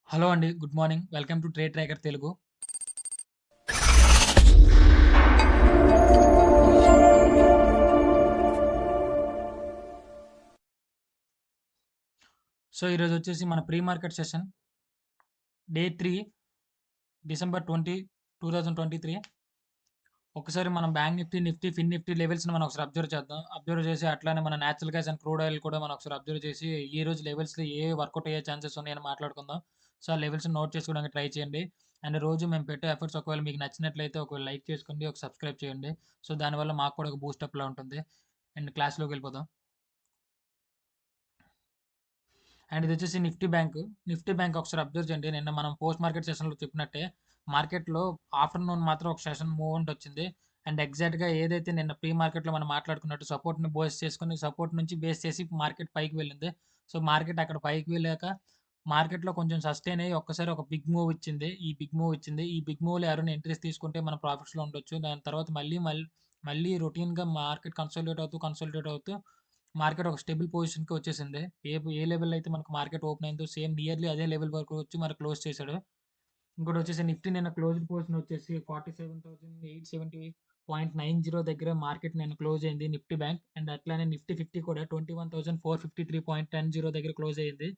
Hello అండి. Good morning. Welcome to Trade Tracker Telugu. So, ఈరోజొచ్చేసి మన pre market session day 3 December 20, 2023. ఒకసారి మనం బ్యాంక్ నిఫ్టీ, ఫిన్ నిఫ్టీ లెవెల్స్‌ని మనం ఒకసారి అబ్జర్వ్ చేద్దాం. అబ్జర్వ్ చేసి అట్లానే మన natural gas and crude oil కూడా మనం ఒకసారి అబ్జర్వ్ చేసి ఈ రోజు లెవెల్స్‌లో ఏ వర్కౌట్ అయ్యే ఛాన్సెస్ ఉన్నాయని మాట్లాడుకుందాం. సో, ఆ లెవెల్స్‌ని నోట్ చేసుకోవడానికి ట్రై చేయండి. అండ్ రోజు మేము పెట్టే ఎఫర్ట్స్ ఒకవేళ మీకు నచ్చినట్లయితే ఒకవేళ లైక్ చేసుకోండి, ఒక సబ్స్క్రైబ్ చేయండి. సో, దానివల్ల మాకు కూడా ఒక బూస్టప్‌లా ఉంటుంది. అండ్ క్లాస్‌లోకెళ్ళిపోదాం. అండ్ ఇది వచ్చేసి నిఫ్టీ బ్యాంక్. నిఫ్టీ బ్యాంక్ ఒకసారి అబ్జర్వ్ చేయండి. నిన్న మనం పోస్ట్ మార్కెట్ సెషన్‌లో చెప్పినట్టే మార్కెట్‌లో ఆఫ్టర్‌నూన్ మాత్రం ఒక సెషన్ మూవ్‌మెంట్ వచ్చింది. అండ్ ఎగ్జాక్ట్‌గా ఏదైతే నిన్న ప్రీ మార్కెట్‌లో మనం మాట్లాడుకున్నట్టు సపోర్ట్‌ని బేస్ చేసుకొని సపోర్ట్ నుంచి బేస్ చేసి మార్కెట్ పైకి వెళ్ళింది. సో, మార్కెట్ అక్కడ పైకి వెళ్ళాక మార్కెట్‌లో కొంచెం సస్టైన్ అయ్యి ఒక్కసారి ఒక బిగ్ మూవ్ ఇచ్చింది. ఈ బిగ్ మూవ్ ఇచ్చింది. ఈ బిగ్ మూవ్‌లో ఎవరైనా ఎంట్రీస్ తీసుకుంటే మనం ప్రాఫిట్స్‌లో ఉండొచ్చు. దాని తర్వాత మళ్ళీ రొటీన్‌గా మార్కెట్ కన్సాలిడేట్ అవుతూ మార్కెట్ ఒక స్టేబుల్ పొజిషన్‌కి వచ్చేసింది. ఏ లెవెల్‌లో అయితే మనకు మార్కెట్ ఓపెన్ అయిందో సేమ్ నియర్లీ అదే లెవెల్ వరకు వచ్చి మరి క్లోజ్ చేసాడు. ఇంకోటొచ్చేసి నిఫ్టీ నిన్న క్లోజ్డ్ పొజిషన్ వచ్చేసి 47,870.90 దగ్గర మార్కెట్ నిన్న క్లోజ్ అయింది నిఫ్టీ బ్యాంక్. అండ్ అట్లానే నిఫ్టీ 50 కూడా 21,453.10 దగ్గర క్లోజ్ అయింది.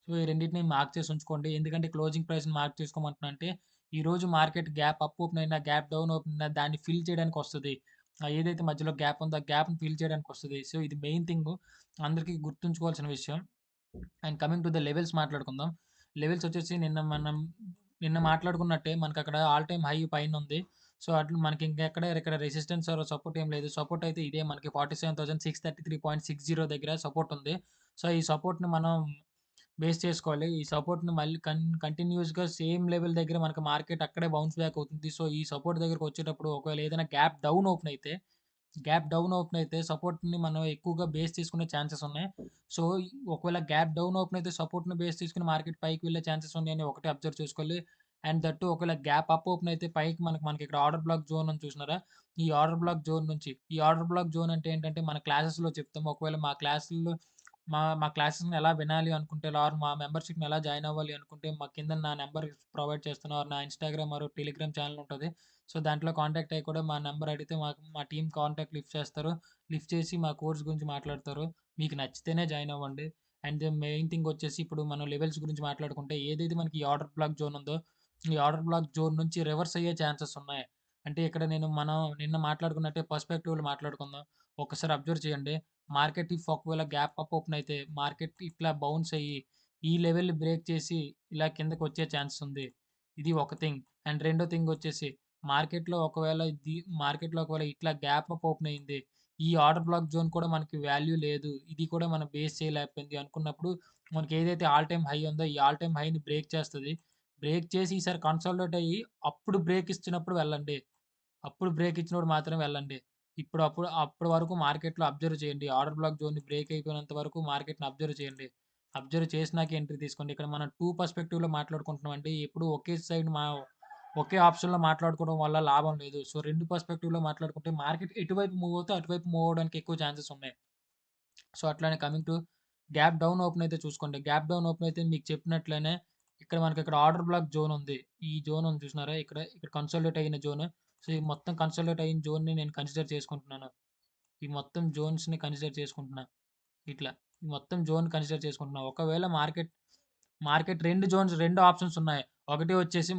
సో, ఈ రెండిటిని మార్క్ చేసి ఉంచుకోండి. ఎందుకంటే క్లోజింగ్ ప్రైస్‌ని మార్క్ చేసుకోమంటున్నా అంటే, ఈరోజు మార్కెట్ గ్యాప్ అప్ ఓపెన్ అయినా, గ్యాప్ డౌన్ ఓపెన్ అయినా దాన్ని ఫిల్ చేయడానికొస్తది. ఏదైతే మధ్యలో గ్యాప్ ఉందో ఆ గ్యాప్‌ని ఫిల్ చేయడానికొస్తది. సో, ఇది మెయిన్ థింగు. అందరికీ గుర్తుంచుకోవాల్సిన విషయం. And coming to the levels మాట్లాడుకుందాం. లెవెల్స్ వచ్చేసి నిన్న మాట్లాడుకున్నట్టే మనకక్కడ ఆల్ టైమ్ హై పైనుంది. సో, అట్లు మనకి ఇంకెక్కడ ఇక్కడ రెసిస్టెన్స్ ఆర్ సపోర్ట్ ఏం లేదు. సపోర్ట్ అయితే ఇదే మనకి 47,633.60 దగ్గర సపోర్ట్ ఉంది. సో, ఈ సపోర్ట్‌ని మనం బేస్ చేసుకోవాలి. ఈ సపోర్ట్‌ని మళ్ళీ కంటిన్యూయస్‌గా సేమ్ లెవెల్ దగ్గర మనకు మార్కెట్ అక్కడే బౌన్స్ బ్యాక్ అవుతుంది. సో, ఈ సపోర్ట్ దగ్గరకొచ్చేటప్పుడు ఒకవేళ ఏదైనా గ్యాప్ డౌన్ ఓపెన్ అయితే సపోర్ట్‌ని మనం ఎక్కువగా బేస్ చేసుకునే ఛాన్సెస్ ఉన్నాయి. సో, ఒకవేళ గ్యాప్ డౌన్ ఓపెన్ అయితే సపోర్ట్‌ని బేస్ చేసుకొని మార్కెట్ పైకి వెళ్ళే ఛాన్సెస్ ఉన్నాయని ఒకటి అబ్జర్వ్ చేసుకోవాలి. అండ్ దట్ టూ ఒకవేళ గ్యాప్ అప్ ఓపెన్ అయితే పైకి మనకి ఇక్కడ ఆర్డర్ బ్లాక్ జోన్ ఉంది చూసినారా? ఈ ఆర్డర్ బ్లాక్ జోన్ అంటే ఏంటంటే మన క్లాసెస్‌లో చెప్తాం. ఒకవేళ మా క్లాసెస్‌ని ఎలా వినాలి అనుకుంటే ఆర్ మా మెంబర్‌షిప్‌ని ఎలా జాయిన్ అవ్వాలి అనుకుంటే మా కింద నా నంబర్ ప్రొవైడ్ చేస్తాను. ఆర్ నా ఇన్‌స్టాగ్రామ్ ఆర్ టెలిగ్రామ్ ఛానెల్ ఉంటది. సో, దాంట్లో కాంటాక్ట్ అయ్యి కూడా మా నంబర్ అడిగితే మా టీమ్ కాంటాక్ట్ లిఫ్ట్ చేస్తారు. లిఫ్ట్ చేసి మా కోర్స్ గురించి మాట్లాడతారు. మీకు నచ్చితేనే జాయిన్ అవ్వండి. అండ్ ద మెయిన్ థింగ్ వచ్చేసి ఇప్పుడు మనం లెవెల్స్ గురించి మాట్లాడుకుంటే ఏదైతే మనకి ఈ ఆర్డర్ బ్లాక్ జోన్ ఉందో, ఈ ఆర్డర్ బ్లాక్ జోన్ నుంచి రివర్స్ అయ్యే ఛాన్సెస్ ఉన్నాయి. అంటే ఇక్కడ మనం నిన్న మాట్లాడుకున్నట్టే పర్స్పెక్టివ్‌లో మాట్లాడుకుందాం. ఒక్కసారి అబ్జర్వ్ చేయండి. మార్కెట్ ఒకవేళ గ్యాప్ అప్ ఓపెన్ అయితే మార్కెట్ ఇట్లా బౌన్స్ అయ్యి ఈ లెవెల్‌ని బ్రేక్ చేసి ఇలా కిందకొచ్చే ఛాన్స్ ఉంది. ఇది ఒక థింగ్. అండ్ రెండో థింగ్ వచ్చేసి మార్కెట్‌లో ఒకవేళ మార్కెట్‌లో ఒకవేళ ఇట్లా గ్యాప్ అప్ ఓపెన్ అయింది. ఈ ఆర్డర్ బ్లాక్ జోన్ కూడా మనకి వాల్యూ లేదు. ఇది కూడా మనం బేస్ చేయలేకపోయింది అనుకున్నప్పుడు మనకి ఏదైతే ఆల్ టైమ్ హై ఉందో ఈ ఆల్ టైమ్ హైని బ్రేక్ చేస్తది. బ్రేక్ చేసి ఈసారి కన్సాలిడేట్ అయ్యి అప్పుడు బ్రేక్ ఇచ్చినప్పుడు వెళ్ళండి. అప్పుడు బ్రేక్ ఇచ్చినప్పుడు మాత్రమే వెళ్ళండి. అప్పటి వరకు మార్కెట్‌లో అబ్జర్వ్ చేయండి. ఆర్డర్ బ్లాక్ జోన్‌ని బ్రేక్ అయిపోయినంత వరకు మార్కెట్‌ని అబ్జర్వ్ చేయండి. అబ్జర్వ్ చేసినాకే ఎంట్రీ తీసుకోండి. ఇక్కడ మనం 2 పర్స్‌పెక్టివ్‌లో మాట్లాడుకుంటున్నామండి. ఎప్పుడు ఒకే ఆప్షన్‌లో మాట్లాడుకోవడం వల్ల లాభం లేదు. సో, 2 పర్స్‌పెక్టివ్‌లో మాట్లాడుకుంటే మార్కెట్ ఎటువైపు మూవ్ అవుతే అటువైపు మూవ్ అవ్వడానికి ఎక్కువ ఛాన్సెస్ ఉన్నాయి. సో, అట్లానే coming to gap down open అయితే చూసుకోండి. గ్యాప్ డౌన్ ఓపెన్ అయితే మీకు చెప్పినట్లనే మనకిక్కడ ఆర్డర్ బ్లాక్ జోన్ ఉంది. ఈ జోన్ ఉంది చూసినారా? ఇక్కడ కన్సాలిడేట్ అయిన జోన్. సో, ఈ మొత్తం కన్సాలిడేట్ అయిన జోన్‌ని నేను కన్సిడర్ చేసుకుంటున్నాను. ఈ మొత్తం జోన్స్‌ని కన్సిడర్ చేసుకుంటున్నా. ఇట్లా. ఈ మొత్తం జోన్ కన్సిడర్ చేసుకుంటున్నా. ఒకవేళ మార్కెట్ 2 ఆప్షన్స్ ఉన్నాయి. ఒకటి వచ్చేసి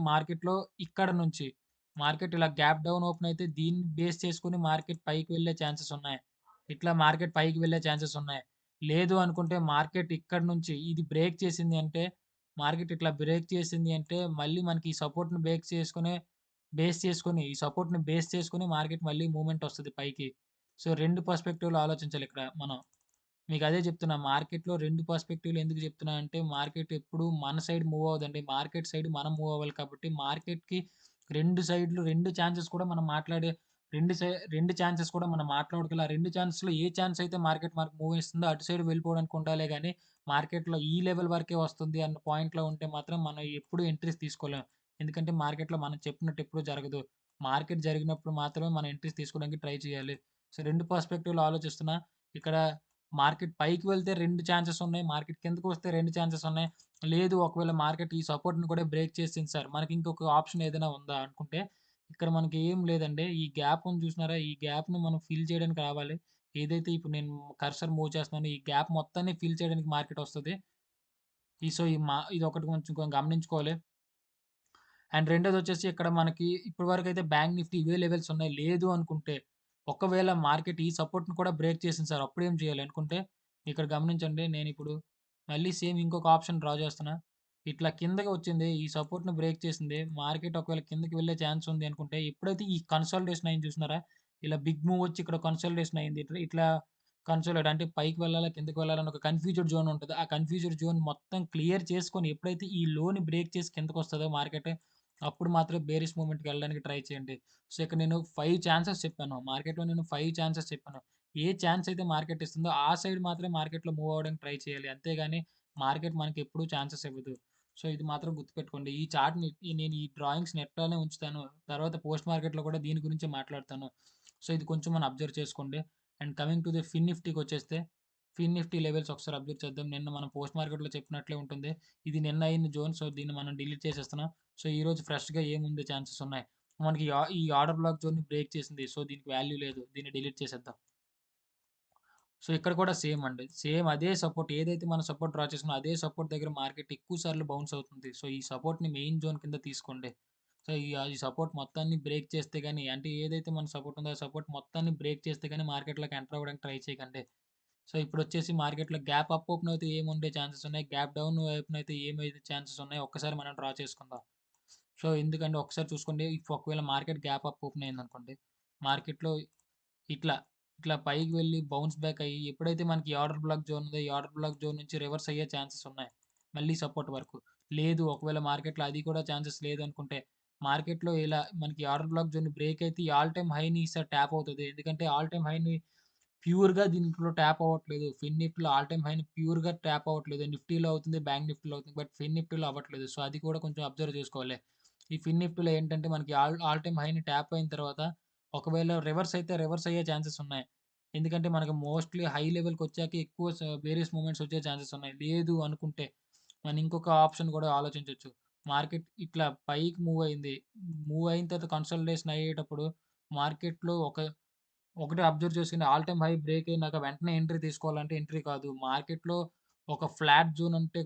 మార్కెట్ ఇలా గ్యాప్ డౌన్ ఓపెన్ అయితే దీన్ని బేస్ చేసుకొని మార్కెట్ పైకి వెళ్ళే ఛాన్సెస్ ఉన్నాయి. ఇట్లా మార్కెట్ పైకి వెళ్ళే ఛాన్సెస్ ఉన్నాయి. లేదు అనుకుంటే మార్కెట్ ఇక్కడి నుంచి ఇది బ్రేక్ చేసింది అంటే మార్కెట్ ఇట్లా బ్రేక్ చేసింది అంటే మళ్ళీ మనకి ఈ సపోర్ట్‌ని ఈ సపోర్ట్‌ని బేస్ చేసుకొని మార్కెట్ మళ్ళీ మూవ్‌మెంట్ వస్తది పైకి. సో, 2 పర్స్‌పెక్టివ్‌లో ఆలోచించాలి ఇక్కడ మనం. మీకదే చెప్తున్నా. మార్కెట్‌లో 2 పర్స్‌పెక్టివ్‌లు ఎందుకు చెప్తున్నా అంటే, మార్కెట్ ఎప్పుడు మన సైడ్ మూవ్ అవ్వదండి. మార్కెట్ సైడ్ మనం మూవ్ అవ్వాలి కాబట్టి, మార్కెట్‌కి 2 ఛాన్సెస్ కూడా మనం మాట్లాడే 2 ఛాన్సెస్ కూడా మనం మాట్లాడుకోవాలి. ఆ 2 ఛాన్సెస్‌లో ఏ ఛాన్స్ అయితే మార్కెట్ మనకు మూవ్ ఇస్తుందో అటు సైడ్ వెళ్ళిపోవడానికి ఉండాలే గానీ, మార్కెట్‌లో ఈ లెవెల్ వరకే వస్తుంది అన్న పాయింట్‌లో ఉంటే మాత్రం మనం ఎప్పుడు ఎంట్రీస్ తీసుకోలేం. ఎందుకంటే మార్కెట్‌లో మనం చెప్పినట్టు ఎప్పుడు జరగదు. మార్కెట్ జరిగినప్పుడు మాత్రమే మనం ఎంట్రీస్ తీసుకోవడానికి ట్రై చేయాలి. సో, 2 పర్స్‌పెక్టివ్‌లో ఆలోచిస్తున్నా. ఇక్కడ మార్కెట్ పైకి వెళ్తే 2 ఛాన్సెస్ ఉన్నాయి. మార్కెట్ కిందకొస్తే 2 ఛాన్సెస్ ఉన్నాయి. లేదు ఒకవేళ మార్కెట్ ఈ సపోర్ట్‌ని కూడా బ్రేక్ చేసింది సార్. మనకి ఇంకొక ఆప్షన్ ఏదైనా ఉందా అనుకుంటే, ఇక్కడ మనకి ఏం లేదండి. ఈ గ్యాప్ ఉంది చూసినారా? ఈ గ్యాప్‌ని మనం ఫిల్ చేయడానికి రావాలి. ఏదైతే ఇప్పుడు నేను కర్సర్ మూవ్ చేస్తున్నానో ఈ గ్యాప్ మొత్తాన్ని ఫిల్ చేయడానికి మార్కెట్ వస్తది. ఇదొకటి కొంచెం గమనించుకోవాలి. అండ్ రెండోదొచ్చేసి ఇక్కడ మనకి ఇప్పటి వరకైతే బ్యాంక్ నిఫ్టీ ఇవే లెవెల్స్ ఉన్నాయి. లేదు అనుకుంటే, ఒకవేళ మార్కెట్ ఈ సపోర్ట్‌ని కూడా బ్రేక్ చేసింది సార్. అప్పుడేం చేయాలి అనుకుంటే, ఇక్కడ గమనించండి. నేనిప్పుడు మళ్ళీ సేమ్ ఇంకొక ఆప్షన్ డ్రా చేస్తున్నా. ఇట్లా కిందకి వచ్చింది. ఈ సపోర్ట్‌ని బ్రేక్ చేసింది. మార్కెట్ ఒకవేళ కిందకి వెళ్ళే ఛాన్స్ ఉంది అనుకుంటే, ఎప్పుడైతే ఈ కన్సాలిడేషన్ అయింది చూసినారా? ఇలా బిగ్ మూవ్ వచ్చి ఇక్కడ కన్సాలిడేషన్ అయింది. ఇట్లా ఇట్లా కన్సాలిడేట్ అంటే పైకి వెళ్ళాలా? కిందకి వెళ్ళాలా? అని ఒక కన్‌ఫ్యూజ్డ్ జోన్ ఉంటది. ఆ కన్‌ఫ్యూజ్డ్ జోన్ మొత్తం క్లియర్ చేసుకొని ఎప్పుడైతే ఈ లోని బ్రేక్ చేసి కిందకొస్తదో మార్కెట్ అప్పుడు మాత్రమే బేరిష్ మూవ్‌మెంట్‌కెళ్ళడానికి ట్రై చేయండి. సో, ఇక్కడ నేను 5 ఛాన్సెస్ చెప్పాను. మార్కెట్‌లో నేను 5 ఛాన్సెస్ చెప్పాను. ఏ ఛాన్స్ అయితే మార్కెట్ ఇస్తుందో ఆ సైడ్ మాత్రమే మార్కెట్‌లో మూవ్ అవ్వడానికి ట్రై చేయాలి. అంతేగాని మార్కెట్ మనకెప్పుడు ఛాన్సెస్ ఇవ్వదు. సో, ఇది మాత్రం గుర్తుపెట్టుకోండి. ఈ చార్ట్‌ని నేను ఈ డ్రాయింగ్స్‌ని ఎట్లానే ఉంచుతాను. తర్వాత పోస్ట్ మార్కెట్‌లో కూడా దీని గురించే మాట్లాడతాను. సో, ఇది కొంచెం మనం అబ్జర్వ్ చేసుకోండి. And coming to the Fin నిఫ్టీకొచ్చేస్తే, ఫిన్ నిఫ్టీ లెవెల్స్ ఒకసారి అబ్జర్వ్ చేద్దాం. నిన్న మనం పోస్ట్ మార్కెట్‌లో చెప్పినట్లే ఉంటుంది. ఇది నిన్న అయిన జోన్. సో, దీన్ని మనం డిలీట్ చేసేస్తున్నాం. సో, ఈరోజు ఫ్రెష్‌గా ఏముండే ఛాన్సెస్ ఉన్నాయి. మనకి ఈ ఆర్డర్ బ్లాక్ జోన్‌ని బ్రేక్ చేసింది. సో, దీనికి వాల్యూ లేదు. దీన్ని డిలీట్ చేసేద్దాం. సో, ఇక్కడ కూడా సేమ్ అండి. సేమ్ అదే సపోర్ట్ ఏదైతే మనం సపోర్ట్ డ్రా చేసుకున్నామో అదే సపోర్ట్ దగ్గర మార్కెట్ ఎక్కువ సార్లు బౌన్స్ అవుతుంది. సో, ఈ సపోర్ట్‌ని మెయిన్ జోన్ కింద తీసుకోండి. సో, ఈ సపోర్ట్ మొత్తాన్ని బ్రేక్ చేస్తే గాని అంటే ఏదైతే మన సపోర్ట్ ఉందో ఆ సపోర్ట్ మొత్తాన్ని బ్రేక్ చేస్తే గాని మార్కెట్‌లోకి ఎంటర్ అవ్వడానికి ట్రై చేయకండి. సో, ఇప్పుడొచ్చేసి మార్కెట్‌లో గ్యాప్ అప్ ఓపెన్ అవుతే ఏముండే ఛాన్సెస్ ఉన్నాయి? గ్యాప్ డౌన్ వైపునైతే ఏమైతే ఛాన్సెస్ ఉన్నాయి? ఒక్కసారి మనం డ్రా చేసుకుందాం. సో, ఎందుకంటే ఒకసారి చూసుకోండి. ఒకవేళ మార్కెట్ గ్యాప్ అప్ ఓపెన్ అయిందనుకోండి. మార్కెట్‌లో ఇట్లా, ఇట్లా పైకి వెళ్లి బౌన్స్ బ్యాక్ అయ్యి ఎప్పుడైతే మనకి ఈ ఆర్డర్ బ్లాక్ జోన్ ఉందో, ఈ ఆర్డర్ బ్లాక్ జోన్ నుంచి రివర్స్ అయ్యే ఛాన్సెస్ ఉన్నాయి. మళ్ళీ సపోర్ట్ వరకు. లేదు ఒకవేళ మార్కెట్‌లో అది కూడా ఛాన్సెస్ లేదనుకుంటే, మార్కెట్‌లో ఇలా మనకి ఆర్డర్ బ్లాక్ జోన్ బ్రేక్ అయితే ఈ ఆల్ టైమ్ హైని ఈసారి ట్యాప్ అవుతది. ఎందుకంటే ఆల్ టైమ్ హైని ప్యూర్‌గా దీంట్లో ట్యాప్ అవ్వట్లేదు. ఫిన్ నిఫ్టీలో ఆల్ టైమ్ హైని ప్యూర్‌గా ట్యాప్ అవ్వట్లేదు. నిఫ్టీలో అవుతుంది, బ్యాంక్ నిఫ్టీలో అవుతుంది. బట్ ఫిన్ నిఫ్టీలో అవ్వట్లేదు. సో, అది కూడా కొంచెం అబ్జర్వ్ చేసుకోవాలి. ఈ ఫిన్ నిఫ్టీలో ఏంటంటే మనకి ఆల్ ఆల్ టైమ్ హైని ట్యాప్ అయిన తర్వాత ఒకవేళ రివర్స్ అయితే రివర్స్ అయ్యే ఛాన్సెస్ ఉన్నాయి. ఎందుకంటే మనకు మోస్ట్‌లీ హై లెవెల్‌కొచ్చాక ఎక్కువ వేరియస్ మూవ్‌మెంట్స్ వచ్చే ఛాన్సెస్ ఉన్నాయి. లేదు అనుకుంటే మనం ఇంకొక ఆప్షన్ కూడా ఆలోచించొచ్చు. మార్కెట్ ఇట్లా పైకి మూవ్ అయింది. మూవ్ అయిన తర్వాత కన్సాలిడేషన్ అయ్యేటప్పుడు మార్కెట్‌లో ఒకటే అబ్జర్వ్ చేసుకొని ఆల్ టైమ్ హై బ్రేక్ అయినాక వెంటనే ఎంట్రీ తీసుకోవాలంటే ఎంట్రీ కాదు. మార్కెట్‌లో ఒక ఫ్లాట్ జోన్ అంటే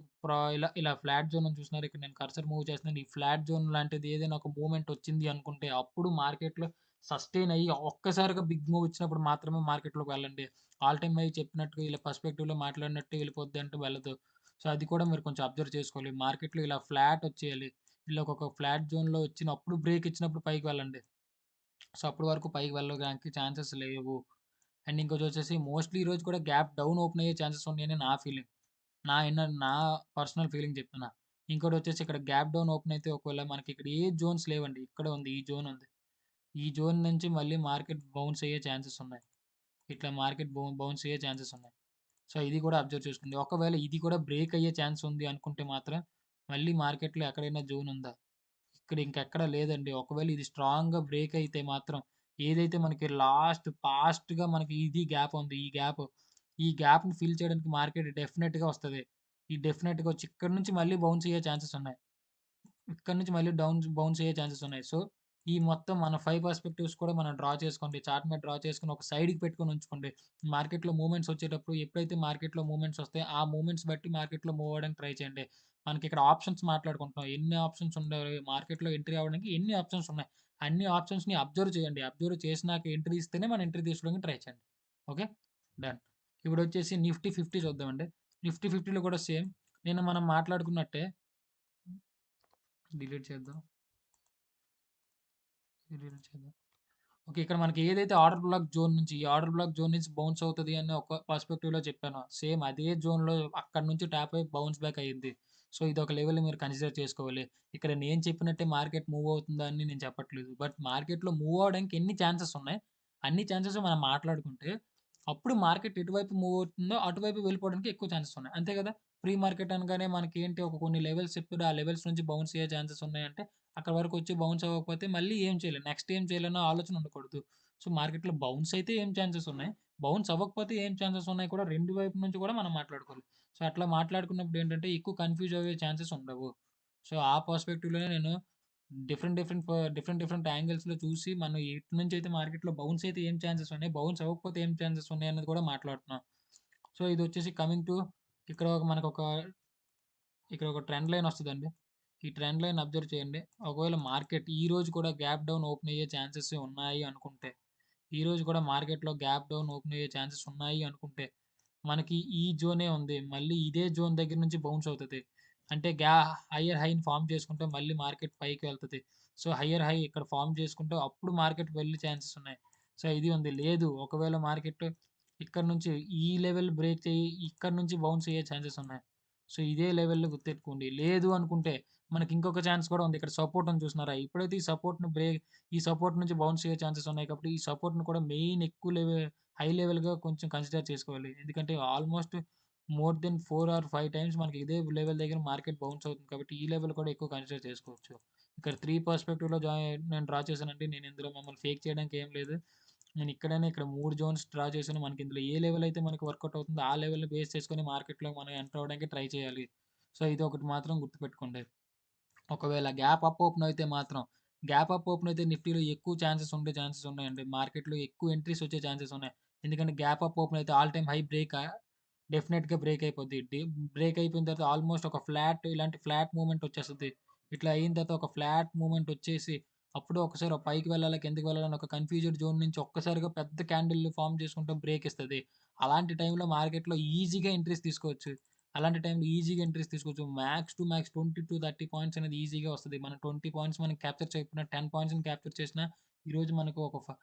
ఇలా ఫ్లాట్ జోన్ అని చూసినారా ఇక్కడ నేను కర్సర్ మూవ్ చేస్తున్నాను. ఈ ఫ్లాట్ జోన్ లాంటిది ఏదైనా ఒక మూవ్‌మెంట్ వచ్చింది అనుకుంటే అప్పుడు మార్కెట్‌లో సస్టైన్ అయ్యి ఒక్కసారిగా బిగ్ మూవ్ ఇచ్చినప్పుడు మాత్రమే మార్కెట్‌లోకి వెళ్ళండి. ఆల్ టైమ్ హై చెప్పినట్టుగా ఇలా పర్స్పెక్టివ్‌లో మాట్లాడినట్టు వెళ్ళిపోద్ది అంటే వెళ్ళదు. సో, అది కూడా మీరు కొంచెం అబ్జర్వ్ చేసుకోవాలి. మార్కెట్‌లో ఇలా ఫ్లాట్ వచ్చేయాలి. ఇలా ఒక ఫ్లాట్ జోన్‌లో వచ్చినప్పుడు బ్రేక్ ఇచ్చినప్పుడు పైకి వెళ్ళండి. సో, అప్పటి వరకు పైకి వెళ్ళడానికి ఛాన్సెస్ లేవు. అండ్ ఇంకోటొచ్చేసి మోస్ట్‌లీ ఈరోజు కూడా గ్యాప్ డౌన్ ఓపెన్ అయ్యే ఛాన్సెస్ ఉన్నాయని నా ఫీలింగ్. నా పర్సనల్ ఫీలింగ్ చెప్తున్నా. ఇంకోటొచ్చేసి ఇక్కడ గ్యాప్ డౌన్ ఓపెన్ అయితే ఒకవేళ మనకి ఇక్కడ ఏ జోన్స్ లేవండి. ఇక్కడే ఉంది. ఈ జోన్ ఉంది. ఈ జోన్ నుంచి మళ్ళీ మార్కెట్ బౌన్స్ అయ్యే ఛాన్సెస్ ఉన్నాయి. ఇట్లా మార్కెట్ బౌన్స్ అయ్యే ఛాన్సెస్ ఉన్నాయి. సో, ఇది కూడా అబ్జర్వ్ చేసుకోండి. ఒకవేళ ఇది కూడా బ్రేక్ అయ్యే ఛాన్స్ ఉంది అనుకుంటే మాత్రం మళ్ళీ మార్కెట్‌లో ఎక్కడైనా జోన్ ఉందా? ఇక్కడ ఇంకెక్కడ లేదండి. ఒకవేళ ఇది స్ట్రాంగ్‌గా బ్రేక్ అయితే మాత్రం ఏదైతే మనకి పాస్ట్‌గా మనకి ఇది గ్యాప్ ఉంది. ఈ గ్యాప్‌ని ఫిల్ చేయడానికి మార్కెట్ డెఫినెట్‌గా వస్తది. ఈ డెఫినెట్‌గా వచ్చి ఇక్కడి నుంచి మళ్ళీ బౌన్స్ అయ్యే ఛాన్సెస్ ఉన్నాయి. ఇక్కడి నుంచి మళ్ళీ బౌన్స్ అయ్యే ఛాన్సెస్ ఉన్నాయి. సో, ఈ మొత్తం మన 5 పర్స్పెక్టివ్స్ కూడా మనం డ్రా చేసుకోండి. చార్ట్ మీద డ్రా చేసుకొని ఒక సైడ్‌కి పెట్టుకొని ఉంచుకోండి. మార్కెట్‌లో మూవ్‌మెంట్స్ వచ్చేటప్పుడు ఎప్పుడైతే మార్కెట్‌లో మూవ్‌మెంట్స్ వస్తాయో, ఆ మూవ్‌మెంట్స్ బట్టి మార్కెట్‌లో మూవ్ అవ్వడానికి ట్రై చేయండి. మనకిక్కడ ఆప్షన్స్ మాట్లాడుకుంటున్నాం. ఎన్ని ఆప్షన్స్ ఉండయి మార్కెట్‌లో ఎంట్రీ అవ్వడానికి ఎన్ని ఆప్షన్స్ ఉన్నాయి. అన్ని ఆప్షన్స్‌ని అబ్జర్వ్ చేయండి. అబ్జర్వ్ చేసినాక ఎంట్రీ ఇస్తేనే మనం ఎంట్రీ తీసుకోవడానికి ట్రై చేయండి. ఓకే. డన్. ఇప్పుడొచ్చేసి నిఫ్టీ 50 చూద్దామండి. నిఫ్టీ 50లో కూడా సేమ్. నిన్న మనం మాట్లాడుకున్నట్టే డిలీట్ చేద్దాం. డిలీట్ చేద్దాం. ఓకే. ఇక్కడ మనకి ఏదైతే ఆర్డర్ బ్లాక్ జోన్ నుంచి, ఈ ఆర్డర్ బ్లాక్ జోన్ నుంచి బౌన్స్ అవుతది అని ఒక పర్స్పెక్టివ్‌లో చెప్పానో, సేమ్ అదే జోన్‌లో అక్కడి నుంచి టాప్ అయ్యి బౌన్స్ బ్యాక్ అయ్యిద్ది. సో, ఇదొక లెవెల్ మీరు కన్సిడర్ చేసుకోవాలి. ఇక్కడ నేను చెప్పినట్టే మార్కెట్ మూవ్ అవుతుందా అని నేను చెప్పట్లేదు. బట్ మార్కెట్‌లో మూవ్ అవ్వడానికి ఎన్ని ఛాన్సెస్ ఉన్నాయి, అన్ని ఛాన్సెస్ మనం మాట్లాడుకుంటే, అప్పుడు మార్కెట్ ఎటువైపు మూవ్ అవుతుందో అటువైపు వెళ్ళిపోవడానికి ఎక్కువ ఛాన్సెస్ ఉన్నాయి. అంతే కదా! ప్రీ మార్కెట్ అనగానే మనకేంటి కొన్ని లెవెల్స్ చెప్తాడు. ఆ లెవెల్స్ నుంచి బౌన్స్ అయ్యే ఛాన్సెస్ ఉన్నాయంటే అక్కడి వరకొచ్చి బౌన్స్ అవ్వకపోతే మళ్ళీ ఏం చేయలేం. నెక్స్ట్ ఏం చేయాలన్న ఆలోచన ఉండకూడదు. సో, మార్కెట్‌లో బౌన్స్ అయితే ఏం ఛాన్సెస్ ఉన్నాయి. బౌన్స్ అవ్వకపోతే ఏం ఛాన్సెస్ ఉన్నాయి కూడా 2 వైపు నుంచి కూడా మనం మాట్లాడుకోవాలి. సో, అట్లా మాట్లాడుకున్నప్పుడు ఏంటంటే ఎక్కువ కన్‌ఫ్యూజ్ అయ్యే ఛాన్సెస్ ఉండవు. సో, ఆ పర్స్‌పెక్టివ్‌లోనే నేను డిఫరెంట్ డిఫరెంట్ యాంగిల్స్‌లో చూసి మనం ఎటు నుంచైతే మార్కెట్‌లో బౌన్స్ అయితే ఏం ఛాన్సెస్ ఉన్నాయి, బౌన్స్ అవ్వకపోతే ఏం ఛాన్సెస్ ఉన్నాయన్నది కూడా మాట్లాడుతున్నాం. సో, ఇదొచ్చేసి కమింగ్ టు ఇక్కడ ఒక మనకొక ఇక్కడ ఒక ట్రెండ్ లైన్ వస్తదండి. ఈ ట్రెండ్ లైన్ అబ్జర్వ్ చేయండి. ఒకవేళ మార్కెట్ ఈరోజు కూడా గ్యాప్ డౌన్ ఓపెన్ అయ్యే ఛాన్సెస్ ఉన్నాయి అనుకుంటే, ఈరోజు కూడా మార్కెట్‌లో గ్యాప్ డౌన్ ఓపెన్ అయ్యే ఛాన్సెస్ ఉన్నాయి అనుకుంటే, మనకి ఈ జోనే ఉంది. మళ్ళీ ఇదే జోన్ దగ్గర నుంచి బౌన్స్ అవుతది. అంటే హైయర్ హైని ఫార్మ్ చేసుకుంటే మళ్ళీ మార్కెట్ పైకి వెళ్తది. సో, హైయర్ హై ఇక్కడ ఫార్మ్ చేసుకుంటే అప్పుడు మార్కెట్ వెళ్ళే ఛాన్సెస్ ఉన్నాయి. సో, ఇది ఉంది. లేదు ఒకవేళ మార్కెట్ ఇక్కడ నుంచి ఈ లెవెల్ బ్రేక్ చెయ్యి ఇక్కడ నుంచి బౌన్స్ అయ్యే ఛాన్సెస్ ఉన్నాయి. సో, ఇదే లెవెల్‌లో గుర్తెట్టుకోండి. లేదు అనుకుంటే మనకి ఇంకొక ఛాన్స్ కూడా ఉంది. ఇక్కడ సపోర్ట్ ఉంది చూస్తున్నారా? ఎప్పుడైతే ఈ సపోర్ట్ నుంచి బౌన్స్ అయ్యే ఛాన్సెస్ ఉన్నాయి కాబట్టి, ఈ సపోర్ట్‌ని కూడా మెయిన్ ఎక్కువ హై లెవెల్‌గా కొంచెం కన్సిడర్ చేసుకోవాలి. ఎందుకంటే almost more than 4 or 5 times మనకి ఇదే లెవెల్ దగ్గర మార్కెట్ బౌన్స్ అవుతుంది కాబట్టి, ఈ లెవెల్ కూడా ఎక్కువ కన్సిడర్ చేసుకోవచ్చు. ఇక్కడ 3 పర్స్‌పెక్టివ్‌లో నేను డ్రా చేశానండి. నేను ఇందులో మిమ్మల్ని ఫేక్ చేయడానికి ఏం లేదు. నేను ఇక్కడ 3 జోన్స్ డ్రా చేశాను. మనకి ఇందులో ఏ లెవెల్ అయితే మనకి వర్కౌట్ అవుతుందో, ఆ లెవెల్‌ని బేస్ చేసుకొని మార్కెట్‌లో మనం ఎంటర్ అవ్వడానికి ట్రై చేయాలి. సో, ఇదొకటి మాత్రం గుర్తుపెట్టుకోండి. ఒకవేళ గ్యాప్ అప్ ఓపెన్ అయితే నిఫ్టీలో ఎక్కువ ఛాన్సెస్ ఉన్నాయండి. మార్కెట్‌లో ఎక్కువ ఎంట్రీస్ వచ్చే ఛాన్సెస్ ఉన్నాయి. ఎందుకంటే గ్యాప్ అప్ ఓపెన్ అయితే ఆల్ టైమ్ హై డెఫినిట్‌గా బ్రేక్ అయిపోద్ది. బ్రేక్ అయిపోయిన తర్వాత ఆల్‌మోస్ట్ ఒక ఇలాంటి ఫ్లాట్ మూవ్‌మెంట్ వచ్చేస్తది. ఇట్లా అయిన తర్వాత ఒక ఫ్లాట్ మూవ్‌మెంట్ వచ్చేసి అప్పుడు ఒకసారి పైకి వెళ్ళాలా? కిందకి వెళ్ళాలా? అని ఒక కన్‌ఫ్యూజ్డ్ జోన్ నుంచి ఒక్కసారిగా పెద్ద క్యాండిల్ ఫార్మ్ చేసుకుంటూ బ్రేక్ ఇస్తది. అలాంటి టైంలో మార్కెట్‌లో ఈజీగా ఎంట్రీస్ తీసుకోవచ్చు. అలాంటి టైంలో ఈజీగా ఎంట్రీస్ తీసుకోవచ్చు. మాక్స్ టు మాక్స్ 20-30 పాయింట్స్ అనేది ఈజీగా వస్తది. మనం 20 పాయింట్స్ మనం క్యాప్చర్ చేయకపోయినా 10 పాయింట్స్‌ని క్యాప్చర్ చేసినా ఈరోజు మనకు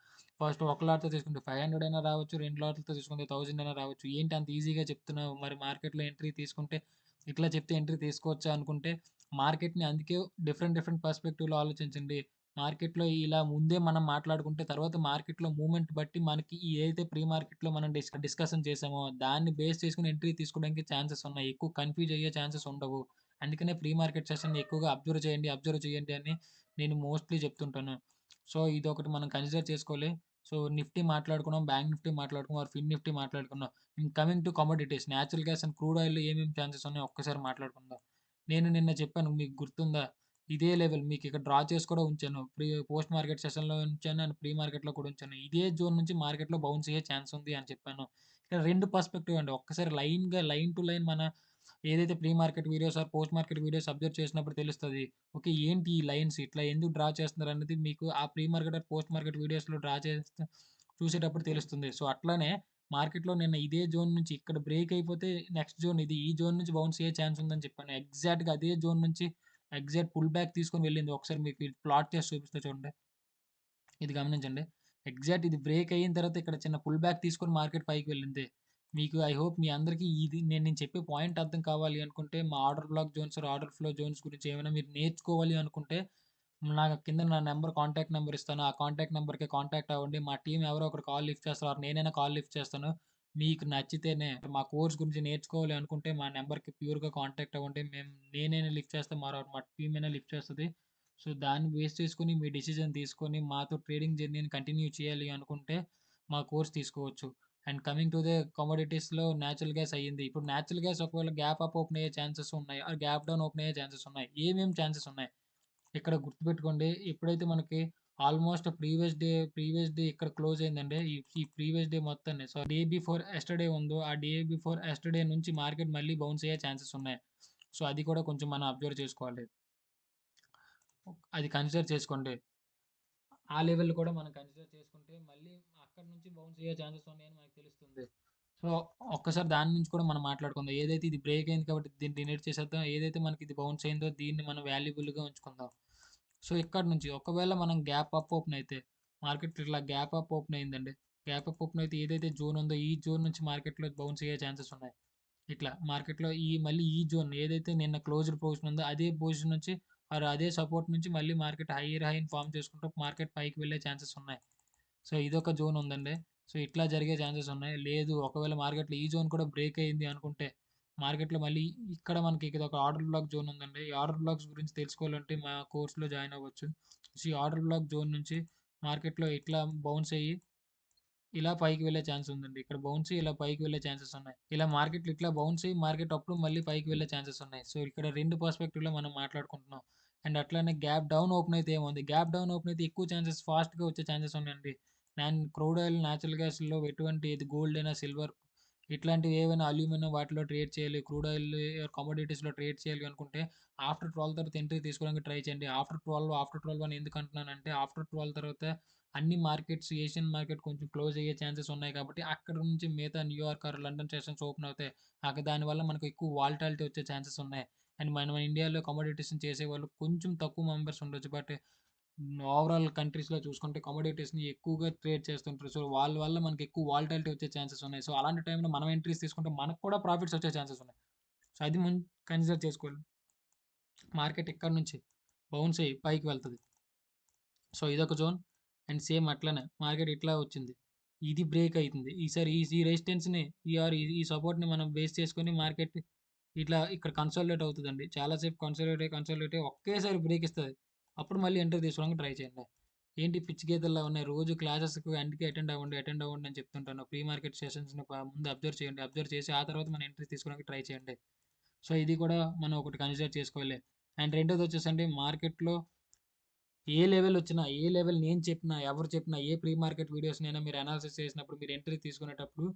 ఫస్ట్ ఒక లాట్‌తో తీసుకుంటే 500 అయినా రావచ్చు. 2 లాట్‌లతో తీసుకుంటే 1000 అయినా రావచ్చు. ఏంటి అంత ఈజీగా చెప్తున్నావు? మరి మార్కెట్‌లో ఎంట్రీ తీసుకుంటే ఇట్లా చెప్తే ఎంట్రీ తీసుకోవచ్చా అనుకుంటే మార్కెట్‌ని అందుకే డిఫరెంట్ పర్స్‌పెక్టివ్‌లో ఆలోచించండి. మార్కెట్‌లో ఇలా ముందే మనం మాట్లాడుకుంటే తర్వాత మార్కెట్‌లో మూవ్‌మెంట్ బట్టి మనకి ఏదైతే ప్రీ మార్కెట్‌లో మనం డిస్కషన్ చేసామో దాన్ని బేస్ చేసుకొని ఎంట్రీ తీసుకోవడానికి ఛాన్సెస్ ఉన్నాయి. ఎక్కువ కన్‌ఫ్యూజ్ అయ్యే ఛాన్సెస్ ఉండవు. అందుకనే ప్రీ మార్కెట్ సెషన్‌ని ఎక్కువగా అబ్జర్వ్ చేయండి అని నేను మోస్ట్‌లీ చెప్తుంటాను. సో, ఇదొకటి మనం కన్సిడర్ చేసుకోవాలి. సో, నిఫ్టీ మాట్లాడుకున్నాం, బ్యాంక్ నిఫ్టీ మాట్లాడుకున్నాం, ఫిన్ నిఫ్టీ మాట్లాడుకున్నాం. Coming to commodities natural gas and crude ఆయిల్‌లో ఏమేమి ఛాన్సెస్ ఉన్నాయో ఒక్కసారి మాట్లాడుకుందాం. నేను నిన్న చెప్పాను మీకు గుర్తుందా? ఇదే లెవెల్ మీకిక్కడ డ్రా చేసి కూడా ఉంచాను. పోస్ట్ మార్కెట్ సెషన్‌లో ఉంచాను అండ్ ప్రీ మార్కెట్‌లో కూడా ఉంచాను. ఇదే జోన్ నుంచి మార్కెట్‌లో బౌన్స్ అయ్యే ఛాన్స్ ఉంది అని చెప్పాను. ఇక్కడ 2 పర్స్‌పెక్టివ్ అండి. ఒక్కసారి లైన్ టు లైన్ మన ఏదైతే pre market videos or post market videos observe చేసినప్పుడు తెలుస్తది. ఓకే. ఏంటి ఈ లైన్స్ ఇట్లా ఎందుకు డ్రా చేస్తున్నారనేది మీకు ఆ pre market or post market వీడియోస్‌లో డ్రా చేస్తే చూసేటప్పుడు తెలుస్తుంది. సో, అట్లనే మార్కెట్‌లో నిన్న ఇదే జోన్ నుంచి ఇక్కడ బ్రేక్ అయిపోతే నెక్స్ట్ జోన్ ఇది. ఈ జోన్ నుంచి బౌన్స్ అయ్యే ఛాన్స్ ఉందని చెప్పాను. ఎగ్జాక్ట్‌గా అదే జోన్ నుంచి పుల్ బ్యాక్ తీసుకొని వెళ్ళింది. ఒకసారి మీకు ఇది ప్లాట్ చేసి చూపిస్తా చూడండి. ఇది గమనించండి. ఇది బ్రేక్ అయిన తర్వాత ఇక్కడ చిన్న పుల్ బ్యాక్ తీసుకొని మార్కెట్ పైకి వెళ్ళింది. మీకు ఐ హోప్ మీ అందరికీ నేను చెప్పే పాయింట్ అర్థం కావాలి అనుకుంటే, మా order block zones, order flow zones గురించి ఏమైనా మీరు నేర్చుకోవాలి అనుకుంటే, నా నంబర్ కాంటాక్ట్ నంబర్ ఇస్తాను. ఆ కాంటాక్ట్ నంబర్‌కి కాంటాక్ట్ అవ్వండి. మా టీమ్ ఎవరో ఒకరు కాల్ లిఫ్ట్ చేస్తారు. నేనైనా కాల్ లిఫ్ట్ చేస్తాను. మీకు నచ్చితేనే మా కోర్స్ గురించి నేర్చుకోవాలి అనుకుంటే, మా నంబర్‌కి ప్యూర్‌గా కాంటాక్ట్ అవ్వండి. నేనైనా లిఫ్ట్ చేస్తా. మా టీమ్ అయినా లిఫ్ట్ చేస్తది. సో, దాన్ని బేస్ చేసుకొని మీ డెసిషన్ తీసుకొని మాతో ట్రేడింగ్ జర్నీని కంటిన్యూ చేయాలి అనుకుంటే, మా కోర్స్ తీసుకోవచ్చు. అండ్ కమింగ్ టు ద కమోడిటీస్‌లో నేచురల్ గ్యాస్ అయ్యింది. ఇప్పుడు నేచురల్ గ్యాస్ ఒకవేళ గ్యాప్ అప్ ఓపెన్ అయ్యే ఛాన్సెస్ ఉన్నాయి. గ్యాప్ డౌన్ ఓపెన్ అయ్యే ఛాన్సెస్ ఉన్నాయి. ఏమేం ఛాన్సెస్ ఉన్నాయి? ఇక్కడ గుర్తుపెట్టుకోండి. ఎప్పుడైతే మనకి ఆల్‌మోస్ట్ ప్రీవియస్ డే ఇక్కడ క్లోజ్ అయిందండి. ఈ ప్రీవియస్ డే మొత్తాన్ని. సో, డే బిఫోర్ యెస్టర్‌డే ఉందో, ఆ డే బిఫోర్ యెస్టర్‌డే నుంచి మార్కెట్ మళ్ళీ బౌన్స్ అయ్యే ఛాన్సెస్ ఉన్నాయి. సో, అది కూడా కొంచెం మనం అబ్జర్వ్ చేసుకోవాలి. అది కన్సిడర్ చేసుకోండి. ఆ లెవెల్ కూడా మనం కన్సిడర్ చేసుకుంటే మళ్ళీ అక్కడి నుంచి బౌన్స్ అయ్యే ఛాన్సెస్ ఉన్నాయని మనకు తెలుస్తుంది. సో, ఒక్కసారి దాని నుంచి కూడా మనం మాట్లాడుకుందాం. ఏదైతే ఇది బ్రేక్ అయింది కాబట్టి దీన్ని డిలీట్ చేసేద్దాం. ఏదైతే మనకి ఇది బౌన్స్ అయిందో దీన్ని మనం వాల్యుబుల్‌గా ఉంచుకుందాం. సో, ఇక్కడి నుంచి ఒకవేళ మనం గ్యాప్ అప్ ఓపెన్ అయితే మార్కెట్ ఇట్లా గ్యాప్ అప్ ఓపెన్ అయిందండి. గ్యాప్ అప్ ఓపెన్ అయితే ఏదైతే జోన్ ఉందో ఈ జోన్ నుంచి మార్కెట్‌లో బౌన్స్ అయ్యే ఛాన్సెస్ ఉన్నాయి. ఇట్లా మార్కెట్‌లో మళ్ళీ ఈ జోన్ ఏదైతే నిన్న క్లోజ్డ్ పొజిషన్ ఉందో అదే పొజిషన్ నుంచి అదే సపోర్ట్ నుంచి మళ్ళీ మార్కెట్ హైయర్ హైని ఫార్మ్ చేసుకుంటూ మార్కెట్ పైకి వెళ్ళే ఛాన్సెస్ ఉన్నాయి. సో, ఇదొక జోన్ ఉందండి. సో, ఇట్లా జరిగే ఛాన్సెస్ ఉన్నాయి. లేదు ఒకవేళ మార్కెట్‌లో ఈ జోన్ కూడా బ్రేక్ అయింది అనుకుంటే, మార్కెట్‌లో మళ్ళీ ఇక్కడ మనకి ఇదొక ఆర్డర్ బ్లాక్ జోన్ ఉందండి. ఈ ఆర్డర్ బ్లాక్స్ గురించి తెలుసుకోవాలంటే మా కోర్స్‌లో జాయిన్ అవ్వచ్చు. సో, ఈ ఆర్డర్ బ్లాక్ జోన్ నుంచి మార్కెట్‌లో ఇట్లా బౌన్స్ అయ్యి ఇలా పైకి వెళ్ళే ఛాన్స్ ఉందండి. ఇక్కడ బౌన్స్ అయ్యి ఇలా పైకి వెళ్ళే ఛాన్సెస్ ఉన్నాయి. ఇలా మార్కెట్‌లో ఇట్లా బౌన్స్ అయ్యి మార్కెట్ అప్పుడు మళ్ళీ పైకి వెళ్ళే ఛాన్సెస్ ఉన్నాయి. సో, ఇక్కడ 2 పర్స్పెక్టివ్‌లో మనం మాట్లాడుకుంటున్నాం. అండ్ అట్లనే గ్యాప్ డౌన్ ఓపెన్ అయితే ఏముంది? గ్యాప్ డౌన్ ఓపెన్ అయితే ఎక్కువ ఛాన్సెస్ ఫాస్ట్‌గా వచ్చే ఛాన్సెస్ ఉన్నాయండి. క్రూడ్ ఆయిల్, నేచురల్ గ్యాస్‌లో ఎటువంటి ఇది గోల్డ్ అయినా, సిల్వర్ ఇట్లాంటివి ఏవైనా అల్యూమినియం వాటిలో ట్రేడ్ చేయాలి. క్రూడ్ ఆయిల్ కమోడిటీస్‌లో ట్రేడ్ చేయాలి అనుకుంటే ఆఫ్టర్ 12 తర్వాత ఎంట్రీ తీసుకోవడానికి ట్రై చేయండి. ఆఫ్టర్ 12 అని ఎందుకు అంటున్నానంటే ఆఫ్టర్ 12 తర్వాత అన్ని మార్కెట్స్ ఏషియన్ మార్కెట్ కొంచెం క్లోజ్ అయ్యే ఛాన్సెస్ ఉన్నాయి కాబట్టి అక్కడ నుంచి మిగతా New York or London sessions open అవుతాయి. దానివల్ల మనకు ఎక్కువ వాలటాలిటీ వచ్చే ఛాన్సెస్ ఉన్నాయి. అండ్ మన ఇండియాలో కమోడిటీస్‌ని చేసేవాళ్ళు కొంచెం తక్కువ మెంబర్స్ ఉండొచ్చు. బట్ ఓవరాల్ కంట్రీస్‌లో చూసుకుంటే కమోడిటీస్‌ని ఎక్కువగా ట్రేడ్ చేస్తుంటారు. సో, వాళ్ళ వల్ల మనకి ఎక్కువ వాలటాలిటీ వచ్చే ఛాన్సెస్ ఉన్నాయి. సో, అలాంటి టైంలో మనం ఎంట్రీస్ తీసుకుంటే మనకు కూడా ప్రాఫిట్స్ వచ్చే ఛాన్సెస్ ఉన్నాయి. సో, అది కన్సిడర్ చేసుకోవాలి. మార్కెట్ ఇక్కడి నుంచి బౌన్స్ అయ్యి పైకి వెళ్తది. సో, ఇదొక జోన్. అండ్ సేమ్ అట్లనే మార్కెట్ ఇట్లా వచ్చింది. ఇది బ్రేక్ అయితుంది. ఈసారి ఈ రెసిస్టెన్స్‌ని ఈ సపోర్ట్‌ని మనం బేస్ చేసుకొని మార్కెట్ ఇట్లా ఇక్కడ కన్సాలిడేట్ అవుతదండి. చాలా సేపు కన్సాలిడేట్ అయ్యి ఒకేసారి బ్రేక్ ఇస్తది. అప్పుడు మళ్ళీ ఎంట్రీ తీసుకోవడానికి ట్రై చేయండి. ఏంటి పిచ్చి గీతల్లా ఉన్నాయి. రోజు క్లాసెస్‌కి అందుకే అటెండ్ అవ్వండి అని చెప్తుంటాను. ప్రీ మార్కెట్ సెషన్స్‌ని ముందు అబ్జర్వ్ చేయండి. అబ్జర్వ్ చేసి ఆ తర్వాత మన ఎంట్రీ తీసుకోవడానికి ట్రై చేయండి. సో, ఇది కూడా మనం ఒకటి కన్సిడర్ చేసుకోవాలి. అండ్ రెండోదొచ్చేసండి మార్కెట్‌లో ఏ లెవెల్ నేను చెప్పినా, ఎవరు చెప్పినా, ఏ ప్రీ మార్కెట్ వీడియోస్‌నైనా మీరు అనాలిసిస్ చేసినప్పుడు, మీరు ఎంట్రీ తీసుకునేటప్పుడు,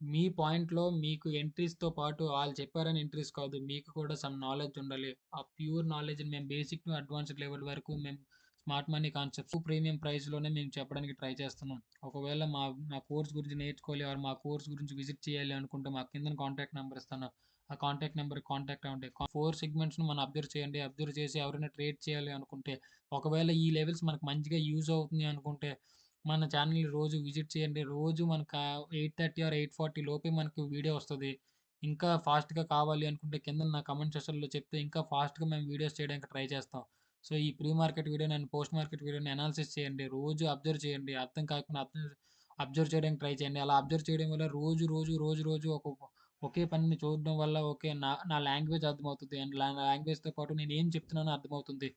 మీ పాయింట్‌లో మీకు ఎంట్రీస్‌తో పాటు ఆళ్ళు చెప్పారని ఎంట్రీస్ కాదు. మీకు కూడా సమ్ నాలెడ్జ్ ఉండాలి. ఆ ప్యూర్ నాలెడ్జ్‌ని మేము బేసిక్ టు అడ్వాన్స్‌డ్ లెవెల్ వరకు మేము స్మార్ట్ మనీ కాన్సెప్ట్స్ ప్రీమియం ప్రైస్‌లోనే మేము చెప్పడానికి ట్రై చేస్తున్నాం. ఒకవేళ మా కోర్స్ గురించి నేర్చుకోవాలి ఆర్ మా కోర్స్ గురించి విజిట్ చేయాలి అనుకుంటే మా కిందన కాంటాక్ట్ నంబర్ ఇస్తాను. ఆ కాంటాక్ట్ నంబర్‌కి కాంటాక్ట్ అవ్వండి. 4 సెగ్మెంట్స్‌ని మనం అబ్జర్వ్ చేయండి. అబ్జర్వ్ చేసి ఎవరైనా ట్రేడ్ చేయాలి అనుకుంటే, ఒకవేళ ఈ లెవెల్స్ మనకు మంచిగా యూజ్ అవుతుంది అనుకుంటే, మన ఛానెల్‌ని రోజు విజిట్ చేయండి. రోజు మనకు 8:30 ఆర్ 8:40 లోపే మనకు వీడియో వస్తది. ఇంకా ఫాస్ట్‌గా కావాలి అనుకుంటే కిందన నా కామెంట్ సెక్షన్‌లో చెప్తే ఇంకా ఫాస్ట్‌గా మేము వీడియోస్ చేయడానికి ట్రై చేస్తాం. సో, ఈ ప్రీ మార్కెట్ వీడియోని అండ్ పోస్ట్ మార్కెట్ వీడియోని అనాలిసిస్ చేయండి. రోజు అబ్జర్వ్ చేయండి. అర్థం కాకపోయినా అబ్జర్వ్ చేయడానికి ట్రై చేయండి. అలా అబ్జర్వ్ చేయడం వల్ల రోజు ఒకే పనిని చూడడం వల్ల ఓకే. నా లాంగ్వేజ్ అర్థమవుతది. అండ్ లాంగ్వేజ్‌తో పాటు నేనేం చెప్తున్నానో అర్థమవుతుంది.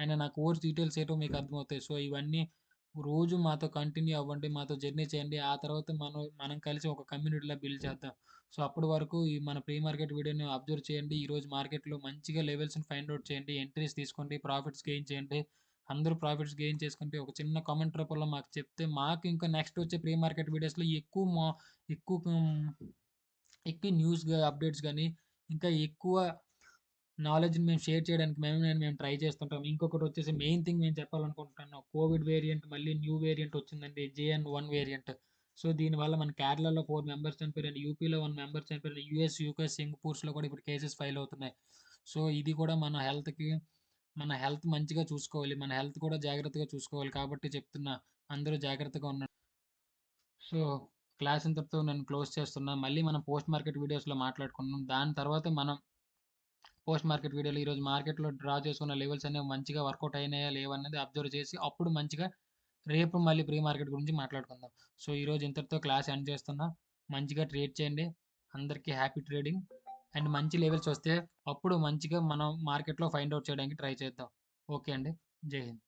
అండ్ నా కోర్స్ డీటెయిల్స్ ఏంటో మీకు అర్థమవుతాయి. సో, ఇవన్నీ రోజు మాతో కంటిన్యూ అవ్వండి. మాతో జర్నీ చేయండి. ఆ తర్వాత మనం కలిసి ఒక కమ్యూనిటీలా బిల్డ్ చేద్దాం. సో, అప్పటి వరకు ఈ మన ప్రీ మార్కెట్ వీడియోని అబ్జర్వ్ చేయండి. ఈరోజు మార్కెట్‌లో మంచిగా లెవెల్స్‌ని ఫైండ్ ఔట్ చేయండి. ఎంట్రీస్ తీసుకోండి. ప్రాఫిట్స్ గెయిన్ చేయండి. అందరూ ప్రాఫిట్స్ గెయిన్ చేసుకుంటే ఒక చిన్న కామెంట్ రూపంలో మాకు చెప్తే మాకు ఇంకా నెక్స్ట్ వచ్చే ప్రీ మార్కెట్ వీడియోస్‌లో ఎక్కువ ఎక్కువ అప్డేట్స్ గాని, ఇంకా ఎక్కువ నాలెడ్జ్‌ని మేము షేర్ చేయడానికి మేము ట్రై చేస్తుంటాం. ఇంకొకటొచ్చేసి మెయిన్ థింగ్ నేను చెప్పాలనుకుంటున్నాను. కోవిడ్ వేరియంట్ మళ్ళీ న్యూ వేరియంట్ వచ్చిందండి. JN.1 variant. సో, దీనివల్ల మన కేరళలో 4 మెంబర్స్ చనిపోయారండి. యూపీలో 1 మెంబర్ చనిపోయారు. యూఎస్, యూకే, సింగపూర్స్‌లో కూడా ఇప్పుడు కేసెస్ ఫైల్ అవుతున్నాయి. సో, ఇది కూడా మన హెల్త్ మంచిగా చూసుకోవాలి. మన హెల్త్ కూడా జాగ్రత్తగా చూసుకోవాలి. కాబట్టి చెప్తున్నా అందరూ జాగ్రత్తగా ఉండండి. సో, క్లాస్ ఇంతటితో నేను క్లోజ్ చేస్తున్నా. మళ్ళీ మనం పోస్ట్ మార్కెట్ వీడియోస్‌లో మాట్లాడుకుందాం. దాని తర్వాత మనం పోస్ట్ మార్కెట్ వీడియోలో ఈరోజు మార్కెట్‌లో డ్రా చేసుకున్న లెవెల్స్ అనేవి మంచిగా వర్కౌట్ అయినాయా? లేవా? అన్నది అబ్జర్వ్ చేసి అప్పుడు మంచిగా రేపు మళ్ళీ ప్రీ మార్కెట్ గురించి మాట్లాడుకుందాం. సో, ఈరోజు ఇంతటితో క్లాస్ ఎండ్ చేస్తున్నా. మంచిగా ట్రేడ్ చేయండి. అందరికీ హ్యాపీ ట్రేడింగ్. అండ్ మంచి లెవెల్స్ వస్తే అప్పుడు మంచిగా మనం మార్కెట్‌లో ఫైండ్ ఔట్ చేయడానికి ట్రై చేద్దాం. ఓకే అండి. జై హింద్.